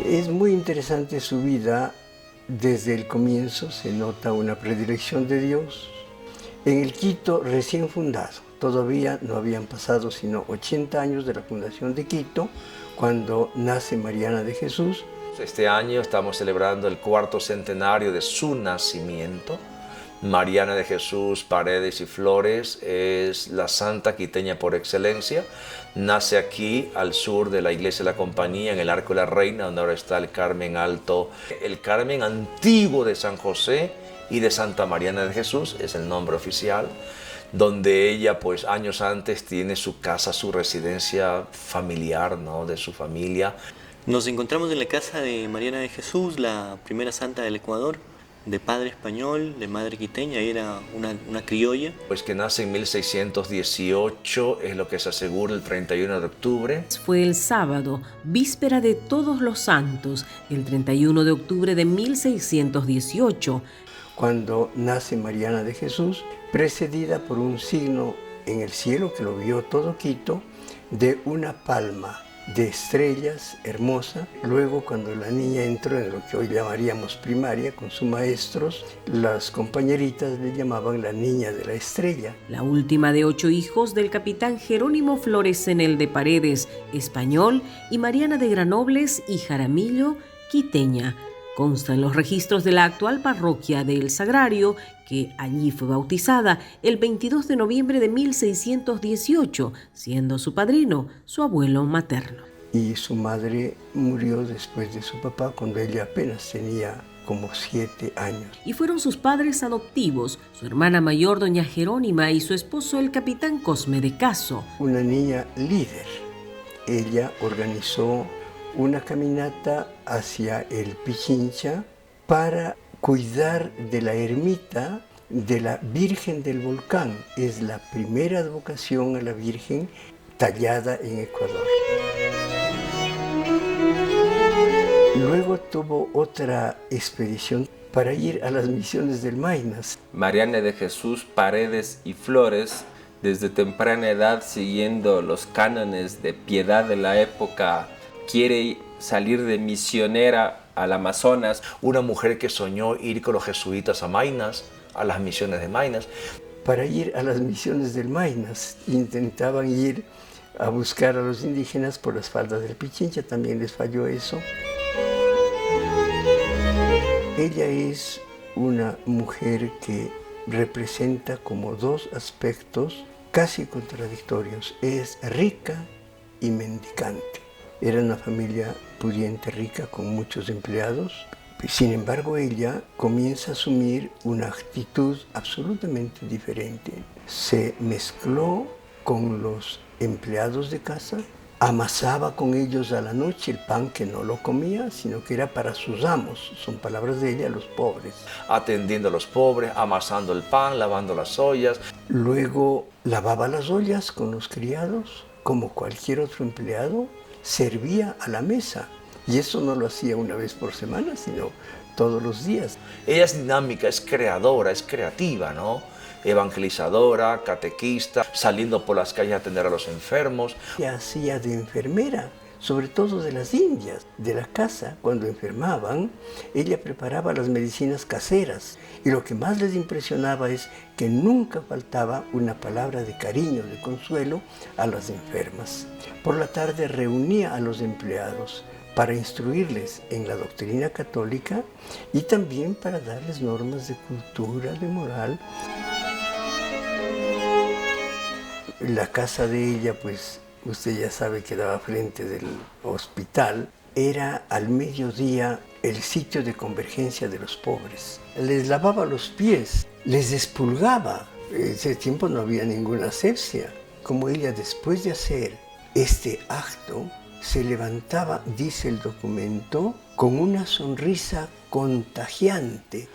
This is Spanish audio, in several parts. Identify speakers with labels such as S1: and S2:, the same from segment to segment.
S1: Es muy interesante su vida. Desde el comienzo se nota una predilección de Dios. En el Quito recién fundado, todavía no habían pasado sino 80 años de la fundación de Quito, cuando nace Mariana de Jesús.
S2: Este año estamos celebrando el 4º centenario de su nacimiento. Mariana de Jesús Paredes y Flores es la santa quiteña por excelencia. Nace aquí al sur de la iglesia de la Compañía, en el Arco de la Reina, donde ahora está el Carmen Alto. El Carmen antiguo de San José y de Santa Mariana de Jesús es el nombre oficial, donde ella pues años antes tiene su casa, su residencia familiar, ¿no?, de su familia.
S3: Nos encontramos en la casa de Mariana de Jesús, la primera santa del Ecuador, de padre español, de madre quiteña, era una criolla.
S2: Pues que nace en 1618, es lo que se asegura el 31 de octubre.
S4: Fue el sábado, víspera de Todos los Santos, el 31 de octubre de 1618.
S1: Cuando nace Mariana de Jesús, precedida por un signo en el cielo que lo vio todo Quito, de una palma de estrellas hermosa. Luego, cuando la niña entró en lo que hoy llamaríamos primaria con sus maestros, las compañeritas le llamaban la niña de la estrella.
S4: La última de 8 hijos del capitán Jerónimo Flores Cenel de Paredes, español, y Mariana de Granobles y Jaramillo, quiteña. Consta en los registros de la actual parroquia del Sagrario, que allí fue bautizada el 22 de noviembre de 1618, siendo su padrino su abuelo materno.
S1: Y su madre murió después de su papá cuando ella apenas tenía como 7 años.
S4: Y fueron sus padres adoptivos, su hermana mayor doña Jerónima y su esposo el capitán Cosme de Caso.
S1: Una niña líder. Ella organizó una caminata hacia el Pichincha para cuidar de la ermita de la Virgen del Volcán. Es la primera advocación a la Virgen tallada en Ecuador. Luego tuvo otra expedición para ir a las misiones del Maynas.
S5: Mariana de Jesús Paredes y Flores, desde temprana edad, siguiendo los cánones de piedad de la época, quiere salir de misionera al Amazonas.
S2: Una mujer que soñó ir con los jesuitas a Maynas, a las misiones de Maynas.
S1: Para ir a las misiones del Maynas, intentaban ir a buscar a los indígenas por las faldas del Pichincha, también les falló eso. Ella es una mujer que representa como 2 aspectos casi contradictorios. Es rica y mendicante. Era una familia pudiente, rica, con muchos empleados. Sin embargo, ella comienza a asumir una actitud absolutamente diferente. Se mezcló con los empleados de casa, amasaba con ellos a la noche el pan que no lo comía, sino que era para sus amos. Son palabras de ella, los pobres.
S2: Atendiendo a los pobres, amasando el pan, lavando las ollas.
S1: Luego lavaba las ollas con los criados, como cualquier otro empleado. Servía a la mesa, y eso no lo hacía una vez por semana, sino todos los días.
S2: Ella es dinámica, es creadora, es creativa, ¿no? Evangelizadora, catequista, saliendo por las calles a atender a los enfermos.
S1: Ella hacía de enfermera, sobre todo de las indias, de la casa. Cuando enfermaban, ella preparaba las medicinas caseras, y lo que más les impresionaba es que nunca faltaba una palabra de cariño, de consuelo a las enfermas. Por la tarde reunía a los empleados para instruirles en la doctrina católica y también para darles normas de cultura, de moral. La casa de ella, pues, usted ya sabe, quedaba frente del hospital. Era al mediodía el sitio de convergencia de los pobres. Les lavaba los pies, les expulgaba. En ese tiempo no había ninguna asepsia. Como ella, después de hacer este acto, se levantaba, dice el documento, con una sonrisa contagiante.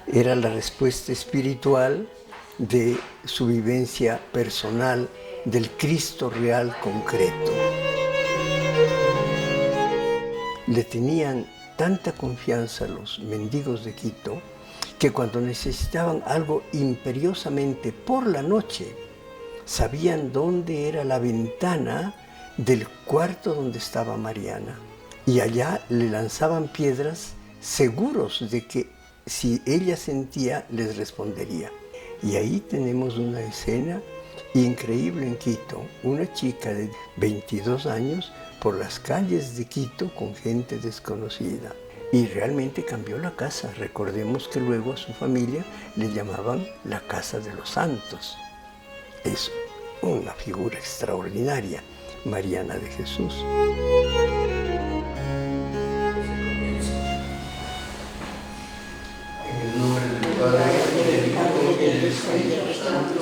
S1: Era la respuesta espiritual de su vivencia personal del Cristo real concreto. Le tenían tanta confianza a los mendigos de Quito que cuando necesitaban algo imperiosamente por la noche, sabían dónde era la ventana del cuarto donde estaba Mariana. Y allá le lanzaban piedras seguros de que si ella sentía, les respondería. Y ahí tenemos una escena increíble en Quito. Una chica de 22 años por las calles de Quito con gente desconocida. Y realmente cambió la casa. Recordemos que luego a su familia le llamaban la Casa de los Santos. Es una figura extraordinaria, Mariana de Jesús. En el nombre del Padre, del Hijo y del Espíritu Santo.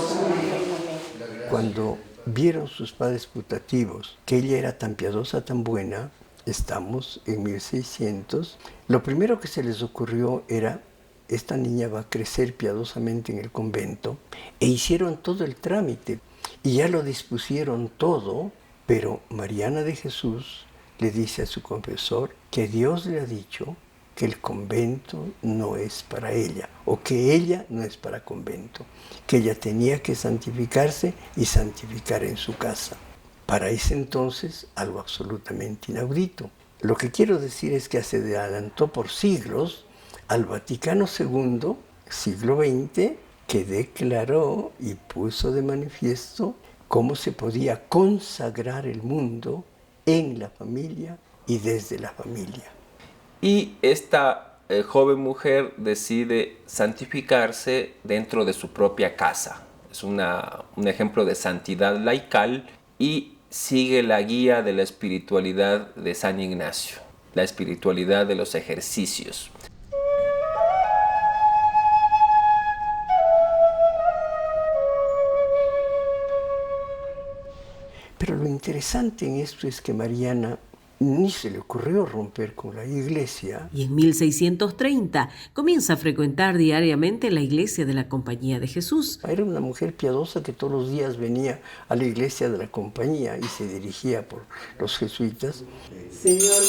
S1: Cuando vieron sus padres putativos que ella era tan piadosa, tan buena, estamos en 1600, lo primero que se les ocurrió era: esta niña va a crecer piadosamente en el convento, e hicieron todo el trámite y ya lo dispusieron todo, pero Mariana de Jesús le dice a su confesor que Dios le ha dicho que el convento no es para ella, o que ella no es para convento, que ella tenía que santificarse y santificar en su casa. Para ese entonces, algo absolutamente inaudito. Lo que quiero decir es que se adelantó por siglos al Vaticano II, siglo XX, que declaró y puso de manifiesto cómo se podía consagrar el mundo en la familia y desde la familia.
S5: Y esta joven mujer decide santificarse dentro de su propia casa. Es un ejemplo de santidad laical y sigue la guía de la espiritualidad de San Ignacio, la espiritualidad de los ejercicios.
S1: Pero lo interesante en esto es que Mariana ni se le ocurrió romper con la iglesia.
S4: Y en 1630 comienza a frecuentar diariamente la iglesia de la Compañía de Jesús.
S1: Era una mujer piadosa que todos los días venía a la iglesia de la Compañía y se dirigía por los jesuitas. Señor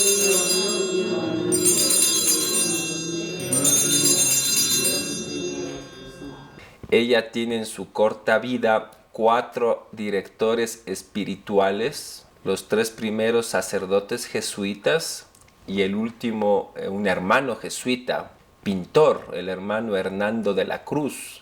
S1: mío,
S5: Ella tiene en su corta vida 4 directores espirituales, los 3 primeros sacerdotes jesuitas y el último un hermano jesuita, pintor, el hermano Hernando de la Cruz.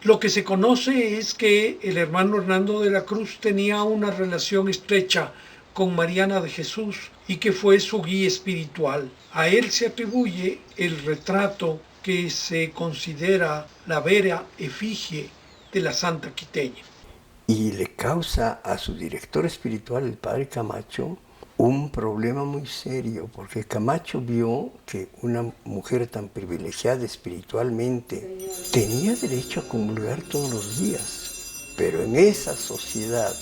S6: Lo que se conoce es que el hermano Hernando de la Cruz tenía una relación estrecha con Mariana de Jesús y que fue su guía espiritual. A él se atribuye el retrato que se considera la vera efigie de la Santa Quiteña.
S1: Y le causa a su director espiritual, el padre Camacho, un problema muy serio, porque Camacho vio que una mujer tan privilegiada espiritualmente tenía derecho a comulgar todos los días, pero en esa sociedad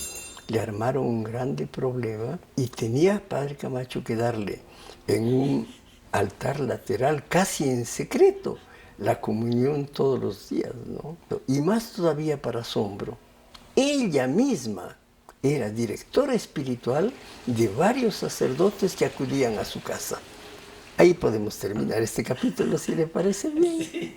S1: le armaron un grande problema y tenía padre Camacho que darle en un altar lateral, casi en secreto, la comunión todos los días, ¿no? Y más todavía para asombro, ella misma era directora espiritual de varios sacerdotes que acudían a su casa. Ahí podemos terminar este capítulo, si le parece bien. Sí.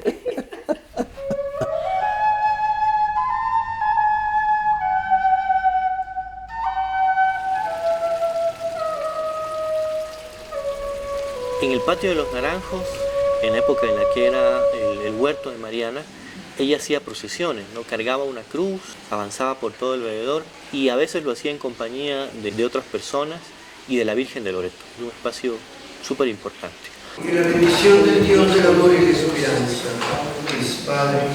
S3: En el patio de los Naranjos, en la época en la que era el huerto de Mariana, ella hacía procesiones, ¿no? Cargaba una cruz, avanzaba por todo el veredor y a veces lo hacía en compañía de otras personas y de la Virgen de Loreto. Un espacio súper importante.
S1: Que la bendición del Dios del amor y la esperanza, que es Padre,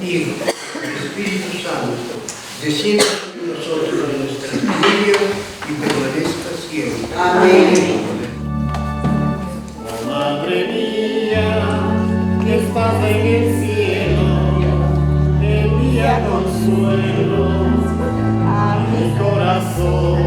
S1: Hijo, Espíritu Santo, descienda sobre nosotros en nuestra familia y permanezca siempre. Amén.
S7: Oh Madre mía, que estás en el cielo, envía consuelo a mi corazón.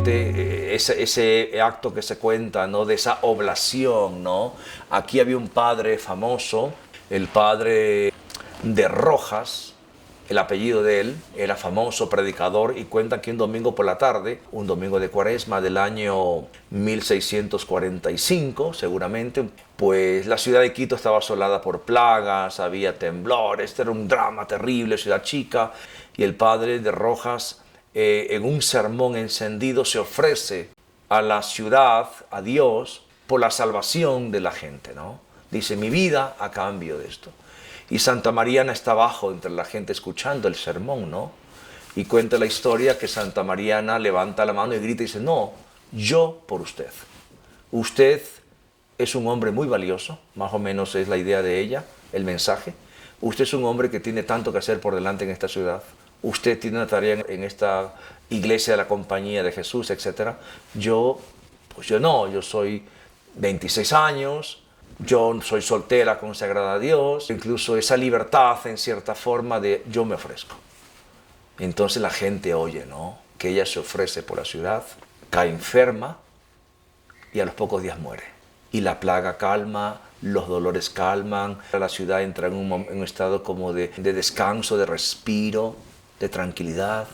S2: justamente ese acto que se cuenta, ¿no? De esa oblación, ¿no? Aquí había un padre famoso, el padre de Rojas, el apellido de él, era famoso predicador, y cuenta que un domingo por la tarde, un domingo de Cuaresma del año 1645 seguramente, pues la ciudad de Quito estaba asolada por plagas, había temblores, era un drama terrible, ciudad chica, y el padre de Rojas en un sermón encendido se ofrece a la ciudad, a Dios, por la salvación de la gente, ¿no? Dice, mi vida a cambio de esto. Y Santa Mariana está abajo entre la gente escuchando el sermón, ¿no? Y cuenta la historia que Santa Mariana levanta la mano y grita y dice, no, yo por usted. Usted es un hombre muy valioso, más o menos es la idea de ella, el mensaje. Usted es un hombre que tiene tanto que hacer por delante en esta ciudad. Usted tiene una tarea en esta iglesia de la Compañía de Jesús, etc. Yo no, yo soy 26 años, yo soy soltera, consagrada a Dios, incluso esa libertad en cierta forma de yo me ofrezco. Entonces la gente oye, ¿no? Que ella se ofrece por la ciudad, cae enferma y a los pocos días muere. Y la plaga calma, los dolores calman, la ciudad entra en un estado como de descanso, de respiro, de tranquilidad,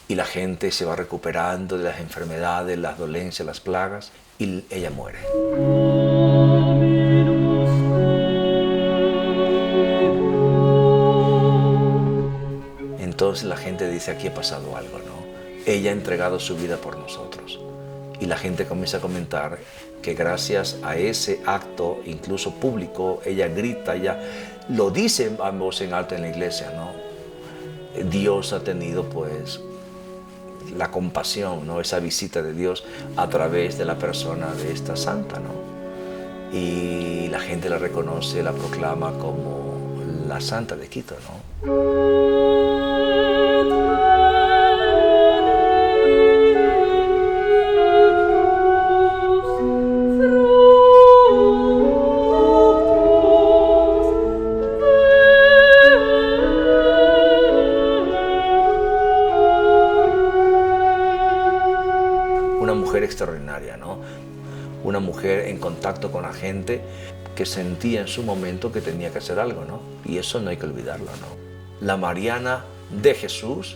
S2: y la gente se va recuperando de las enfermedades, las dolencias, las plagas, y ella muere. Entonces la gente dice, aquí ha pasado algo, ¿no? Ella ha entregado su vida por nosotros. Y la gente comienza a comentar que gracias a ese acto, incluso público, ella grita, ella lo dice a voz en alta en la iglesia, ¿no? Dios ha tenido pues la compasión, ¿no? Esa visita de Dios a través de la persona de esta santa, ¿no? Y la gente la reconoce, la proclama como la Santa de Quito, ¿no? Extraordinaria, ¿no? Una mujer en contacto con la gente que sentía en su momento que tenía que hacer algo, ¿no? Y eso no hay que olvidarlo, ¿no? La Mariana de Jesús,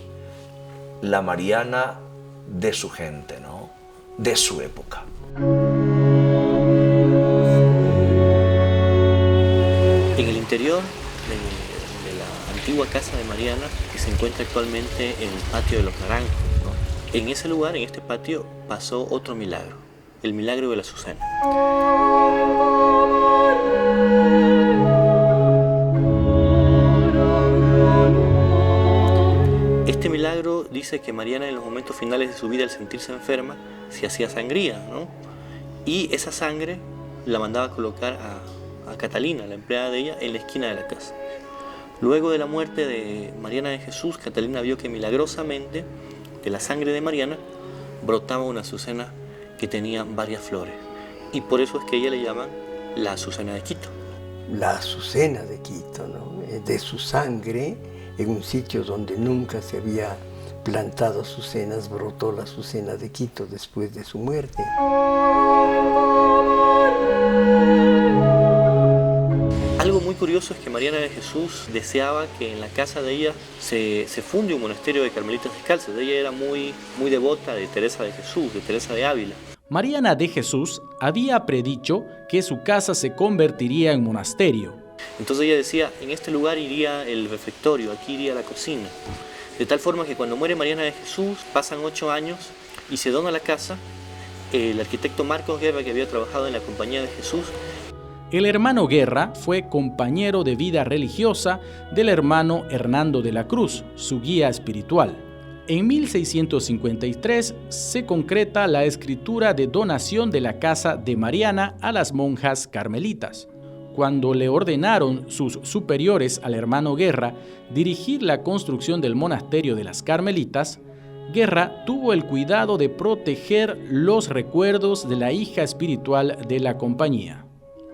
S2: la Mariana de su gente, ¿no? De su época.
S3: En el interior de la antigua casa de Mariana, que se encuentra actualmente en el patio de los Naranjos, en ese lugar, en este patio, pasó otro milagro, el milagro de la Azucena. Este milagro dice que Mariana en los momentos finales de su vida, al sentirse enferma, se hacía sangría, ¿no? Y esa sangre la mandaba a colocar a Catalina, la empleada de ella, en la esquina de la casa. Luego de la muerte de Mariana de Jesús, Catalina vio que milagrosamente de la sangre de Mariana brotaba una azucena que tenía varias flores, y por eso es que ella le llaman la Azucena de Quito.
S1: La azucena de Quito, ¿no? De su sangre, en un sitio donde nunca se había plantado azucenas, brotó la Azucena de Quito después de su muerte.
S3: Algo muy curioso es que Mariana de Jesús deseaba que en la casa de ella se funde un monasterio de carmelitas descalzas. Ella era muy devota de Teresa de Jesús, de Teresa de Ávila.
S8: Mariana de Jesús había predicho que su casa se convertiría en monasterio.
S3: Entonces ella decía, en este lugar iría el refectorio, aquí iría la cocina. De tal forma que cuando muere Mariana de Jesús, pasan 8 años y se dona la casa. El arquitecto Marcos Guerra, que había trabajado en la Compañía de Jesús,
S8: el hermano Guerra fue compañero de vida religiosa del hermano Hernando de la Cruz, su guía espiritual. En 1653 se concreta la escritura de donación de la casa de Mariana a las monjas carmelitas. Cuando le ordenaron sus superiores al hermano Guerra dirigir la construcción del monasterio de las Carmelitas, Guerra tuvo el cuidado de proteger los recuerdos de la hija espiritual de la compañía.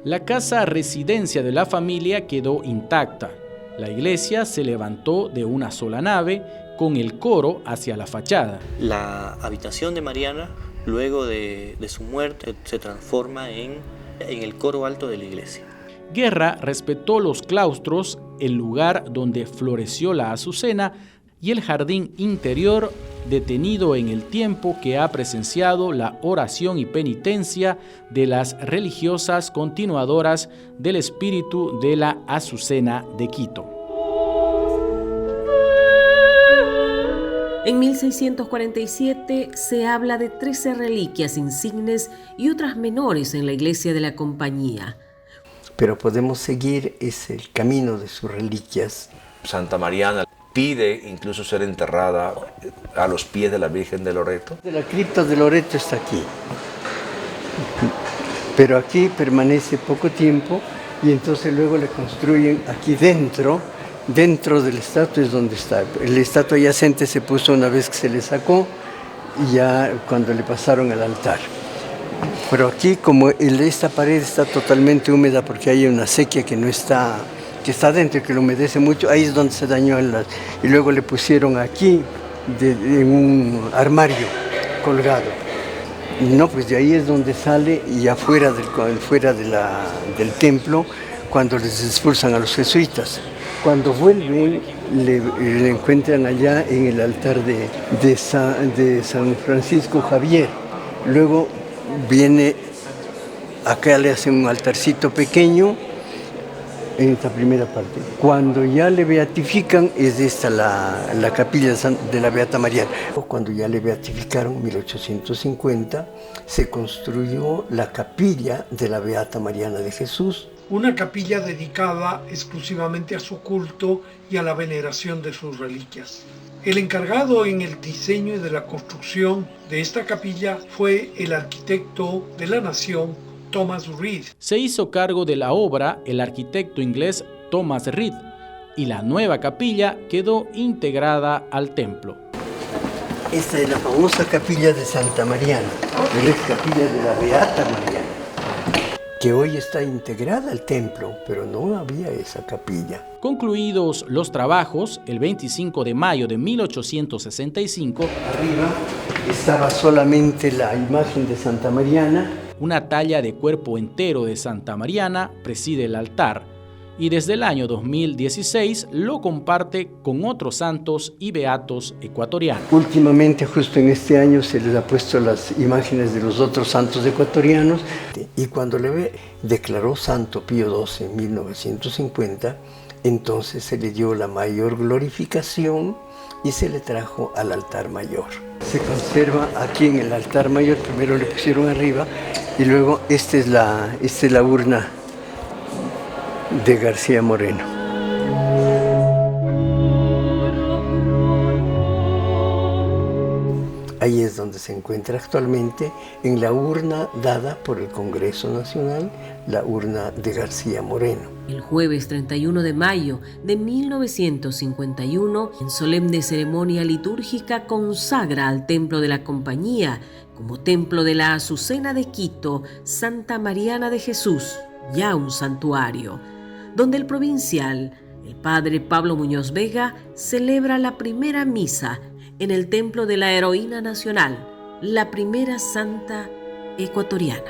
S8: La casa residencia de la familia quedó intacta. La iglesia se levantó de una sola nave con el coro hacia la fachada.
S3: La habitación de Mariana luego de su muerte se transforma en el coro alto de la iglesia.
S8: Guerra respetó los claustros, el lugar donde floreció la azucena y el jardín interior, detenido en el tiempo que ha presenciado la oración y penitencia de las religiosas continuadoras del espíritu de la azucena de Quito.
S4: En 1647 se habla de 13 reliquias insignes y otras menores en la iglesia de la Compañía.
S1: Pero podemos seguir el camino de sus reliquias.
S2: Santa Mariana pide incluso ser enterrada a los pies de la Virgen de Loreto.
S1: La cripta de Loreto está aquí, pero aquí permanece poco tiempo y entonces luego le construyen aquí dentro de la estatua es donde está. La estatua yacente se puso una vez que se le sacó y ya cuando le pasaron al altar. Pero aquí como esta pared está totalmente húmeda porque hay una sequía que está dentro y que lo humedece mucho, ahí es donde se dañó y luego le pusieron aquí en un armario colgado. No, pues de ahí es donde sale y afuera del templo cuando les expulsan a los jesuitas. Cuando vuelven le encuentran allá en el altar de San Francisco Javier. Luego viene, acá le hacen un altarcito pequeño en esta primera parte. Cuando ya le beatifican, es esta la capilla de la Beata Mariana. Cuando ya le beatificaron, en 1850, se construyó la capilla de la Beata Mariana de Jesús.
S6: Una capilla dedicada exclusivamente a su culto y a la veneración de sus reliquias. El encargado en el diseño y de la construcción de esta capilla fue el arquitecto de la nación, Thomas Reed.
S8: Se hizo cargo de la obra el arquitecto inglés Thomas Reed y la nueva capilla quedó integrada al templo.
S1: Esta es la famosa capilla de Santa Mariana, la capilla de la Beata Mariana, que hoy está integrada al templo, pero no había esa capilla.
S8: Concluidos los trabajos, el 25 de mayo de 1865,
S1: arriba estaba solamente la imagen de Santa Mariana.
S8: Una talla de cuerpo entero de Santa Mariana preside el altar y desde el año 2016 lo comparte con otros santos y beatos ecuatorianos.
S1: Últimamente, justo en este año, se les ha puesto las imágenes de los otros santos ecuatorianos y cuando le declaró Santo Pío XII en 1950, entonces se le dio la mayor glorificación y se le trajo al altar mayor. Se conserva aquí en el altar mayor, primero le pusieron arriba y luego esta es la urna de García Moreno. Ahí es donde se encuentra actualmente, en la urna dada por el Congreso Nacional, la urna de García Moreno.
S4: El jueves 31 de mayo de 1951, en solemne ceremonia litúrgica, consagra al Templo de la Compañía como Templo de la Azucena de Quito, Santa Mariana de Jesús, ya un santuario, donde el provincial, el padre Pablo Muñoz Vega, celebra la primera misa en el templo de la heroína nacional, la primera santa ecuatoriana.